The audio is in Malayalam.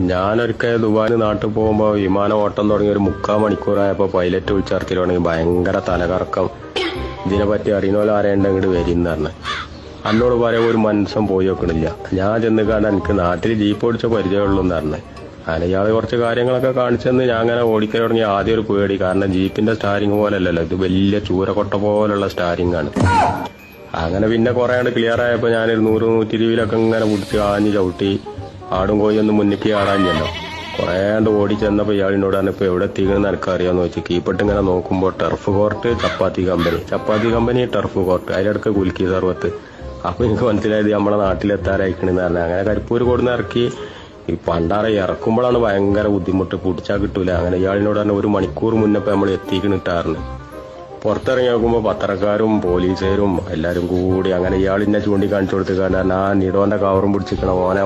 ഞാനൊരിക്കൽ ദുബായിൽ നാട്ടിൽ പോകുമ്പോൾ വിമാനം ഓട്ടം തുടങ്ങി ഒരു 3/4 മണിക്കൂറായപ്പോൾ പൈലറ്റ് വിളിച്ചിറക്കി തുടങ്ങി ഭയങ്കര തലകറക്കം. ഇതിനെപ്പറ്റി അറിയുന്ന ആരെയുണ്ട് ഇങ്ങോട്ട് വരിന്ന് പറഞ്ഞ്. അന്നോട് പറയാൻ ഒരു മനുഷ്യൻ പോയി വെക്കണില്ല. ഞാൻ ചെന്ന് കാണാൻ എനിക്ക് നാട്ടിൽ ജീപ്പ് ഓടിച്ച പരിചയമുള്ളൂ എന്ന് പറഞ്ഞ്. അങ്ങനെ ഇയാൾ കുറച്ച് കാര്യങ്ങളൊക്കെ കാണിച്ചെന്ന് ഞാൻ അങ്ങനെ ഓടിക്കാൻ തുടങ്ങി. ആദ്യം ഒരു പേടി, കാരണം ജീപ്പിന്റെ സ്റ്റാരിങ് പോലെ അല്ലല്ലോ, ഇത് വലിയ ചൂരക്കൊട്ട പോലുള്ള സ്റ്റാരിങ് ആണ്. അങ്ങനെ പിന്നെ കുറെ ക്ലിയർ ആയപ്പോൾ ഞാനൊരു 100-120 ഇങ്ങനെ പിടിച്ച് ആഞ്ഞ് ചവിട്ടി. ആടും കോഴി ഒന്നും മുന്നിക്ക് ആടാഞ്ഞല്ലോ. കുറേണ്ട് ഓടി ചെന്നപ്പോൾ ഇയാളിനോട് ഇപ്പൊ എവിടെ എത്തിക്കണമെന്ന് എനിക്കറിയാന്ന് വെച്ച് കീപ്പിട്ട് ഇങ്ങനെ നോക്കുമ്പോൾ ടർഫ് കോർട്ട്, ചപ്പാത്തി കമ്പനി ടർഫ് കോർട്ട്, അതിലിടക്ക് കുൽക്കി സർവത്ത്. അപ്പൊ എനിക്ക് മനസ്സിലായത് നമ്മളെ നാട്ടിലെത്താറായിക്കണെന്ന് പറഞ്ഞാൽ അങ്ങനെ കരിപ്പൂർ കൊടുന്ന് ഇറക്കി. ഈ പണ്ടാറ ഇറക്കുമ്പോഴാണ് ഭയങ്കര ബുദ്ധിമുട്ട്, പിടിച്ചാൽ കിട്ടൂല. അങ്ങനെ ഇയാളിനോട് തന്നെ 1 മണിക്കൂർ മുന്നപ്പോ നമ്മൾ എത്തിക്കണിട്ടാറിന്. പുറത്തിറങ്ങി നോക്കുമ്പോൾ പത്രക്കാരും പോലീസുകാരും എല്ലാരും കൂടി. അങ്ങനെ ഇയാളിന്നെ ചൂണ്ടിക്കാണിച്ചു കൊടുത്ത്, കാരണം ആ നിഡോന്റെ കവറും പിടിച്ചിരിക്കണം ഓനെ